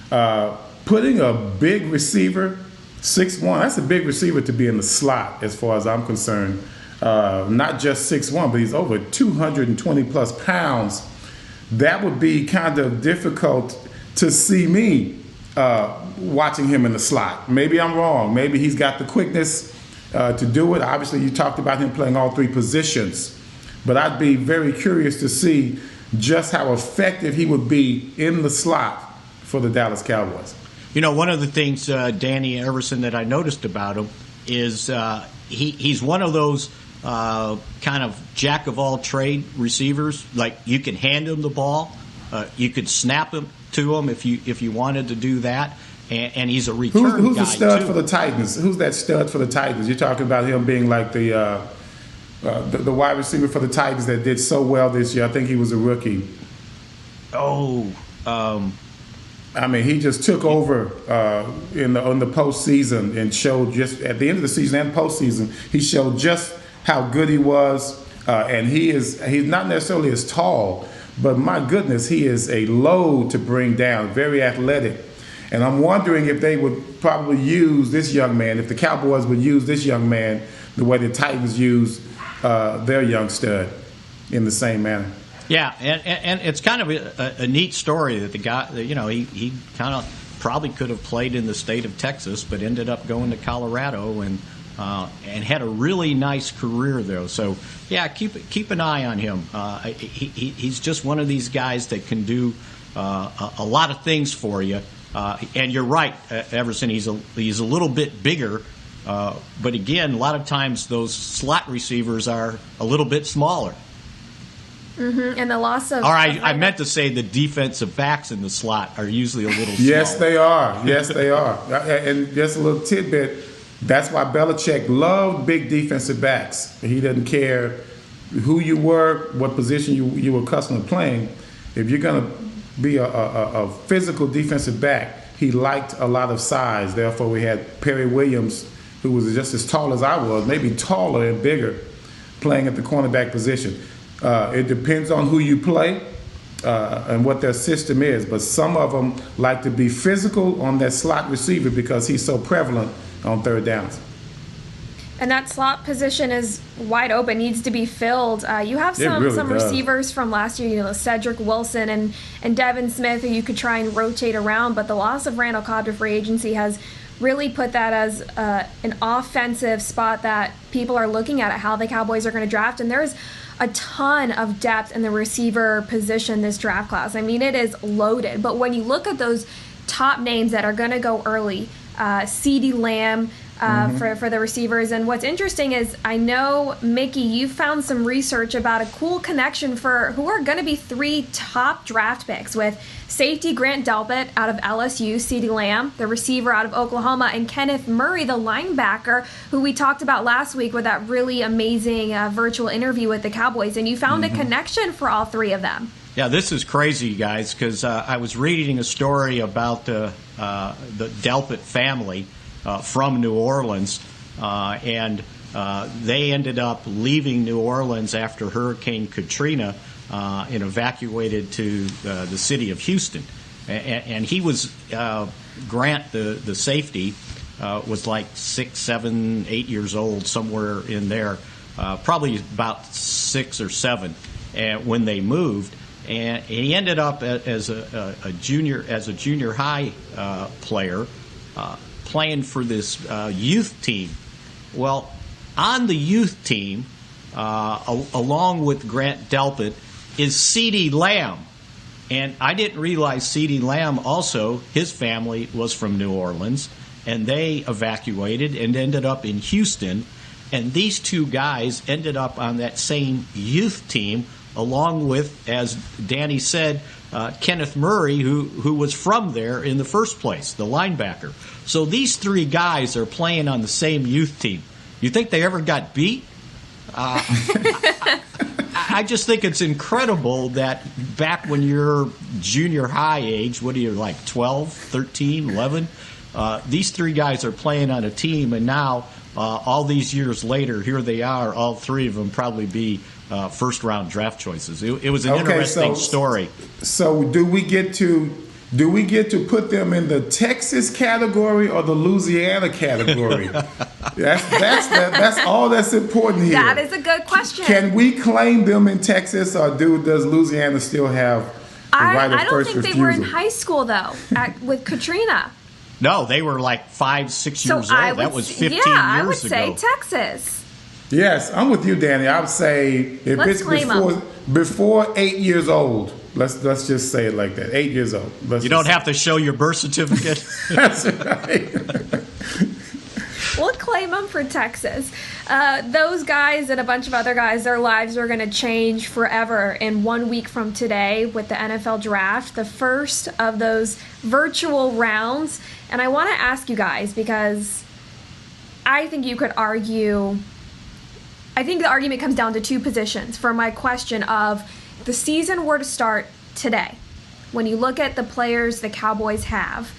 [SPEAKER 6] Putting a big receiver, 6'1", that's a big receiver to be in the slot as far as I'm concerned. Not just 6'1", but he's over 220 plus pounds. That would be kind of difficult to see me watching him in the slot. Maybe I'm wrong. Maybe he's got the quickness to do it. Obviously, you talked about him playing all three positions. But I'd be very curious to see just how effective he would be in the slot for the Dallas Cowboys.
[SPEAKER 5] You know, one of the things, Dani Everson, that I noticed about him is he's one of those kind of jack-of-all-trade receivers. Like, you can hand him the ball, you could snap him to him if you wanted to do that, and he's a return guy,
[SPEAKER 6] who's the stud
[SPEAKER 5] too.
[SPEAKER 6] for the Titans? Who's that stud for the Titans? You're talking about him being like the wide receiver for the Titans that did so well this year. I think he was a rookie. I mean, he just took over in the postseason and showed, just at the end of the season and postseason, he showed just how good he was. And he's not necessarily as tall, but my goodness, he is a load to bring down, very athletic. And I'm wondering if they would probably use this young man, if the Cowboys would use this young man the way the Titans use their young stud, in the same manner.
[SPEAKER 5] Yeah, and it's kind of a neat story that the guy, you know, he kind of probably could have played in the state of Texas, but ended up going to Colorado and had a really nice career there. So yeah, keep an eye on him. He's just one of these guys that can do a lot of things for you. And you're right, Everson. He's a little bit bigger, but again, a lot of times those slot receivers are a little bit smaller.
[SPEAKER 4] Mm-hmm. And the loss of...
[SPEAKER 5] All right, I meant to say the defensive backs in the slot are usually a little smaller.
[SPEAKER 6] Yes, they are. Yes, they are. And just a little tidbit, that's why Belichick loved big defensive backs. He doesn't care who you were, what position you were accustomed to playing. If you're going to be a physical defensive back, he liked a lot of size. Therefore, we had Perry Williams, who was just as tall as I was, maybe taller and bigger, playing at the cornerback position. It depends on who you play and what their system is, but some of them like to be physical on that slot receiver because he's so prevalent on third downs.
[SPEAKER 4] And that slot position is wide open, needs to be filled. You have some receivers from last year, you know, Cedric Wilson and Devin Smith, who you could try and rotate around, but the loss of Randall Cobb to free agency has really put that as an offensive spot that people are looking at how the Cowboys are going to draft. And there's a ton of depth in the receiver position this draft class. I mean, it is loaded. But when you look at those top names that are going to go early, CeeDee Lamb for the receivers. And what's interesting is, I know, Mickey, you found some research about a cool connection for who are going to be 3 top draft picks, with safety Grant Delpit out of LSU, CeeDee Lamb, the receiver out of Oklahoma, and Kenneth Murray, the linebacker, who we talked about last week with that really amazing virtual interview with the Cowboys. And you found a connection for all 3 of them.
[SPEAKER 5] Yeah, this is crazy, guys, because I was reading a story about the Delpit family from New Orleans, and they ended up leaving New Orleans after Hurricane Katrina and evacuated to the city of Houston. And he was, Grant, the safety, was like 6, 7, 8 years old, somewhere in there, probably about 6 or 7 when they moved. And he ended up as a junior high player, playing for this youth team. Well, on the youth team, along with Grant Delpit, is CeeDee Lamb. And I didn't realize CeeDee Lamb also, his family was from New Orleans, and they evacuated and ended up in Houston. And these two guys ended up on that same youth team, along with, as Danny said, Kenneth Murray, who was from there in the first place, the linebacker. So these three guys are playing on the same youth team. You think they ever got beat? I just think it's incredible that back when you're junior high age, what are you, like 12, 13, 11? These three guys are playing on a team, and now all these years later, here they are, all three of them probably be first-round draft choices. It was an interesting story.
[SPEAKER 6] So do we get to put them in the Texas category or the Louisiana category? That's all that's important here.
[SPEAKER 4] That is a good question.
[SPEAKER 6] Can we claim them in Texas, or does Louisiana still have the right of first refusal?
[SPEAKER 4] I don't think they were in high school, though, with Katrina.
[SPEAKER 5] No, they were like 5, 6 years old. That was 15 years ago.
[SPEAKER 4] I would say Texas.
[SPEAKER 6] Yes, I'm with you, Danny. I would say if
[SPEAKER 4] Let's
[SPEAKER 6] it's before 8 years old, let's just say it like that. 8 years old.
[SPEAKER 5] You don't have to show your birth certificate.
[SPEAKER 6] That's right.
[SPEAKER 4] We'll claim them for Texas. Those guys and a bunch of other guys, their lives are going to change forever in 1 week from today with the NFL draft, the first of those virtual rounds. And I want to ask you guys, because I think you could argue, I think the argument comes down to two positions for my question of, if the season were to start today, when you look at the players the Cowboys have,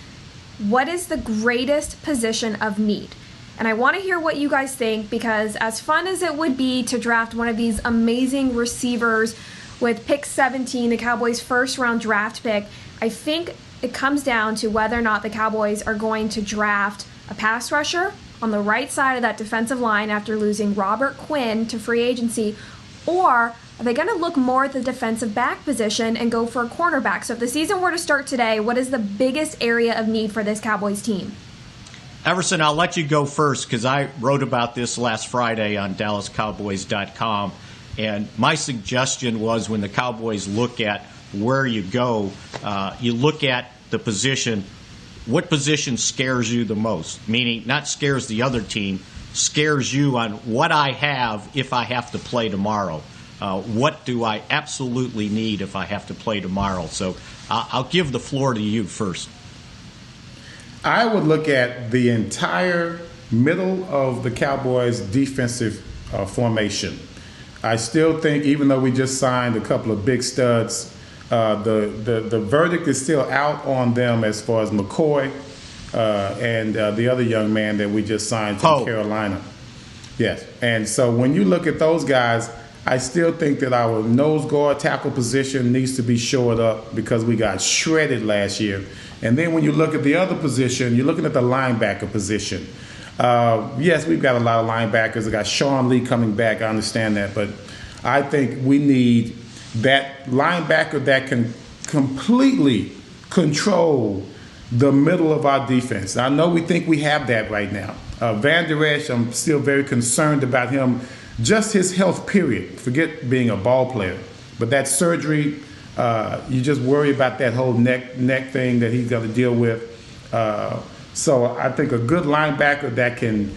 [SPEAKER 4] what is the greatest position of need? And I want to hear what you guys think, because as fun as it would be to draft one of these amazing receivers with pick 17, the Cowboys' first-round draft pick, I think it comes down to whether or not the Cowboys are going to draft a pass rusher on the right side of that defensive line after losing Robert Quinn to free agency, or are they going to look more at the defensive back position and go for a cornerback? So if the season were to start today, what is the biggest area of need for this Cowboys team?
[SPEAKER 5] Everson, I'll let you go first, because I wrote about this last Friday on DallasCowboys.com, and my suggestion was, when the Cowboys look at where you go, you look at the position. What position scares you the most? Meaning, not scares the other team, scares you on what I have if I have to play tomorrow. What do I absolutely need if I have to play tomorrow? So I'll give the floor to you first.
[SPEAKER 6] I would look at the entire middle of the Cowboys' defensive formation. I still think, even though we just signed a couple of big studs, the verdict is still out on them as far as McCoy and the other young man that we just signed from Carolina. Yes, and so when you look at those guys, I still think that our nose guard tackle position needs to be shored up, because we got shredded last year. And then when you look at the other position, you're looking at the linebacker position. Yes, we've got a lot of linebackers. We got Sean Lee coming back. I understand that. But I think we need that linebacker that can completely control the middle of our defense. I know we think we have that right now. Van Der Esch, I'm still very concerned about him. Just his health, period. Forget being a ball player. But that surgery, you just worry about that whole neck thing that he's got to deal with. So I think a good linebacker that can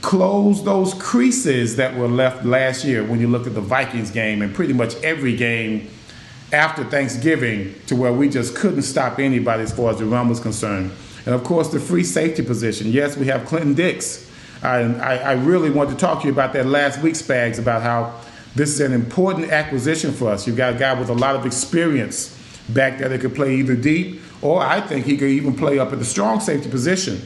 [SPEAKER 6] close those creases that were left last year when you look at the Vikings game and pretty much every game after Thanksgiving, to where we just couldn't stop anybody as far as the run was concerned. And, of course, the free safety position. Yes, we have Clinton Dix. I really wanted to talk to you about that last week, Spags, about how this is an important acquisition for us. You've got a guy with a lot of experience back there that could play either deep, or I think he could even play up at the strong safety position.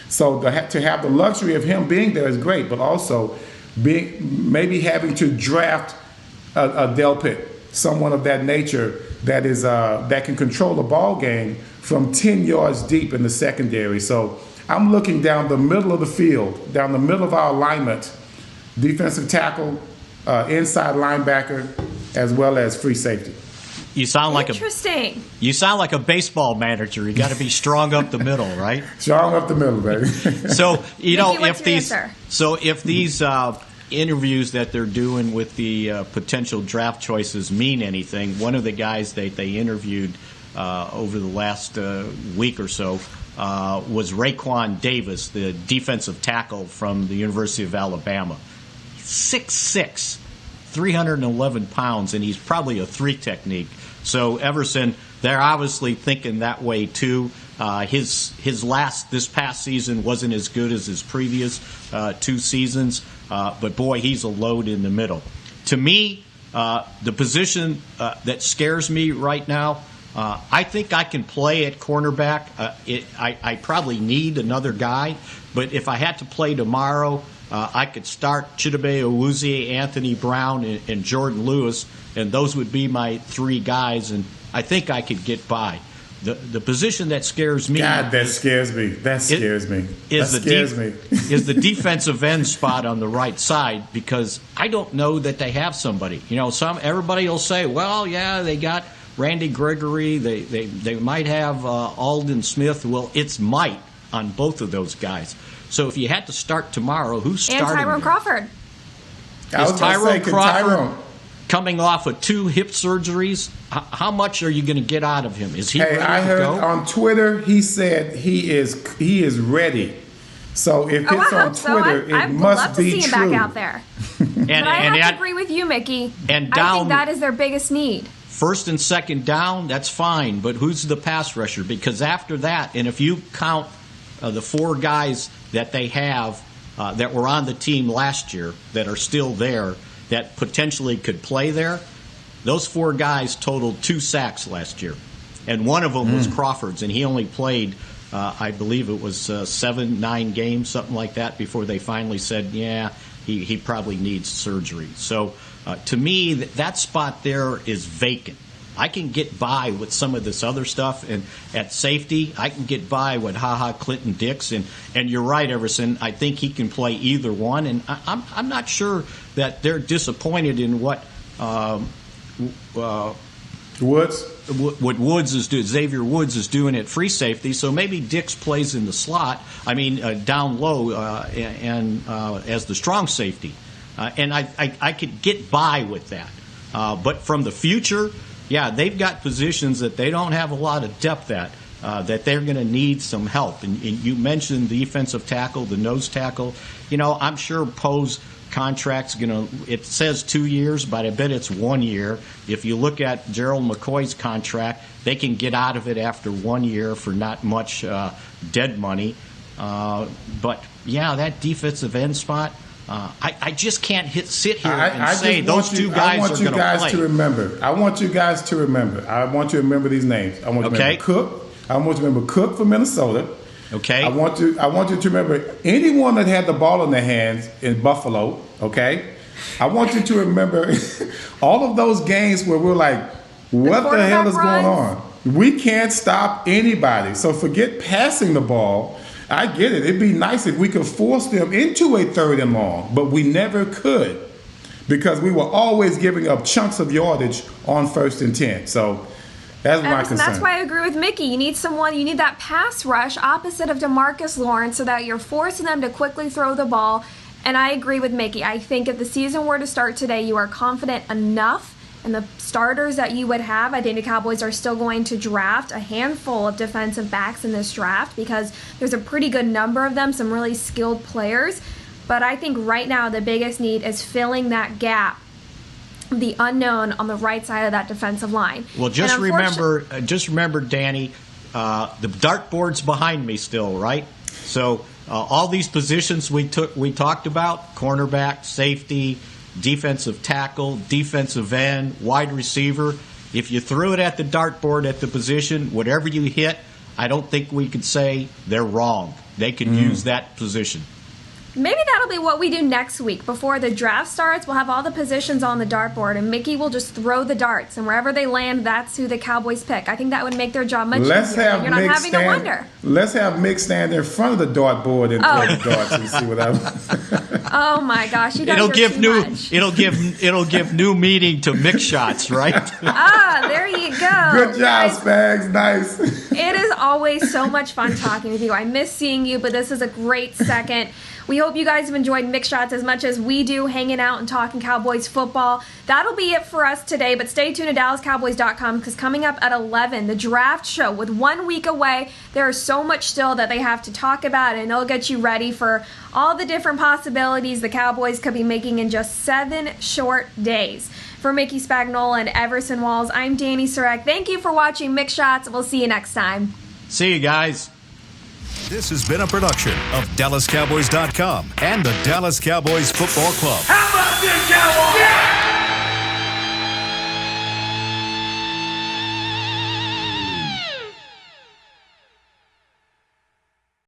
[SPEAKER 6] So to have the luxury of him being there is great, but also maybe having to draft a Delpit, someone of that nature that is that can control the ball game from 10 yards deep in the secondary. So I'm looking down the middle of the field, down the middle of our alignment, defensive tackle, inside linebacker, as well as free safety.
[SPEAKER 5] You sound like
[SPEAKER 4] interesting.
[SPEAKER 5] You sound like a baseball manager. You got to be strong up the middle, right?
[SPEAKER 6] Strong up the middle, baby.
[SPEAKER 5] So
[SPEAKER 4] Mickey, what's your answer?
[SPEAKER 5] if these interviews that they're doing with the potential draft choices mean anything. One of the guys they interviewed over the last week or so was Raekwon Davis, the defensive tackle from the University of Alabama. 6'6", 311 pounds, and he's probably a 3 technique. So Everson, they're obviously thinking that way too. His this past season wasn't as good as his previous 2 seasons, but boy, he's a load in the middle. To me, the position that scares me right now, I think I can play at cornerback. I probably need another guy, but if I had to play tomorrow, I could start Chidobe Awuzie, Anthony Brown, and Jordan Lewis, and those would be my 3 guys, and I think I could get by. The position that scares me.
[SPEAKER 6] God, that scares me. That scares me. Is
[SPEAKER 5] the defensive end spot on the right side, because I don't know that they have somebody. Everybody will say, well, yeah, they got Randy Gregory. They might have Aldon Smith. Well, it's might on both of those guys. So if you had to start tomorrow, who's starting?
[SPEAKER 4] And Tyrone Crawford.
[SPEAKER 5] Is Tyrone Crawford coming off of 2 hip surgeries? How much are you going to get out of him? Is he ready to go?
[SPEAKER 6] I heard on Twitter he said he is ready. So if it's on Twitter, it must be true. I'd love to see him back
[SPEAKER 4] out there. But I have to agree with you, Mickey.
[SPEAKER 5] And
[SPEAKER 4] I think that is their biggest need.
[SPEAKER 5] First and second down, that's fine. But who's the pass rusher? Because after that, and if you count the 4 guys that they have that were on the team last year that are still there that potentially could play there, those 4 guys totaled 2 sacks last year. And one of them was Crawford's, and he only played, I believe it was 7-9 games, something like that, before they finally said, yeah, he probably needs surgery. So to me, that spot there is vacant. I can get by with some of this other stuff, and at safety, I can get by with Clinton Dix, and you're right, Everson. I think he can play either one, and I'm not sure that they're disappointed in what Woods is doing. Xavier Woods is doing at free safety, so maybe Dix plays in the slot. Down low and as the strong safety, and I could get by with that. But from the future. Yeah, they've got positions that they don't have a lot of depth at, that they're going to need some help. And you mentioned the defensive tackle, the nose tackle. I'm sure Poe's contract's it says 2 years, but I bet it's 1 year. If you look at Gerald McCoy's contract, they can get out of it after 1 year for not much dead money. But, yeah, that defensive end spot, I just can't sit here and say those 2 guys are going to play.
[SPEAKER 6] I want you guys to remember. I want you to remember these names. I want you to remember Cook. I want you to remember Cook from Minnesota.
[SPEAKER 5] Okay.
[SPEAKER 6] I want you to remember anyone that had the ball in their hands in Buffalo. Okay. I want you to remember all of those games where we're like, what the hell is going on? We can't stop anybody. So forget passing the ball. I get it. It'd be nice if we could force them into a 3rd and long, but we never could because we were always giving up chunks of yardage on 1st and 10. So that's my concern.
[SPEAKER 4] That's why I agree with Mickey. You need that pass rush opposite of DeMarcus Lawrence so that you're forcing them to quickly throw the ball. And I agree with Mickey. I think if the season were to start today, you are confident enough in the starters that you would have. I think the Cowboys are still going to draft a handful of defensive backs in this draft because there's a pretty good number of them, some really skilled players. But I think right now the biggest need is filling that gap, the unknown on the right side of that defensive line.
[SPEAKER 5] Well, just remember, Dani, the dartboard's behind me still, right? So all these positions we talked about, cornerback, safety, defensive tackle, defensive end, wide receiver. If you threw it at the dartboard at the position, whatever you hit, I don't think we could say they're wrong. They could use that position.
[SPEAKER 4] Maybe that'll be what we do next week. Before the draft starts, we'll have all the positions on the dartboard, and Mickey will just throw the darts, and wherever they land, that's who the Cowboys pick. I think that would make their job much easier. You're not having to wonder.
[SPEAKER 6] Let's have Mick stand in front of the dartboard and throw the darts and see what happens.
[SPEAKER 4] Oh my gosh, you guys much.
[SPEAKER 5] It'll give new meaning to Mick shots, right?
[SPEAKER 4] There you go.
[SPEAKER 6] Good job, Spags. Nice.
[SPEAKER 4] It is always so much fun talking with you. I miss seeing you, but this is a great second. We hope you guys have enjoyed Mick Shots as much as we do, hanging out and talking Cowboys football. That'll be it for us today, but stay tuned to DallasCowboys.com because coming up at 11, the draft show. With 1 week away, there is so much still that they have to talk about, and they'll get you ready for all the different possibilities the Cowboys could be making in just 7 short days. For Mickey Spagnola and Everson Walls, I'm Dani Surek. Thank you for watching Mick Shots. We'll see you next time.
[SPEAKER 5] See you guys.
[SPEAKER 1] This has been a production of DallasCowboys.com and the Dallas Cowboys Football Club.
[SPEAKER 15] How about this, Cowboys?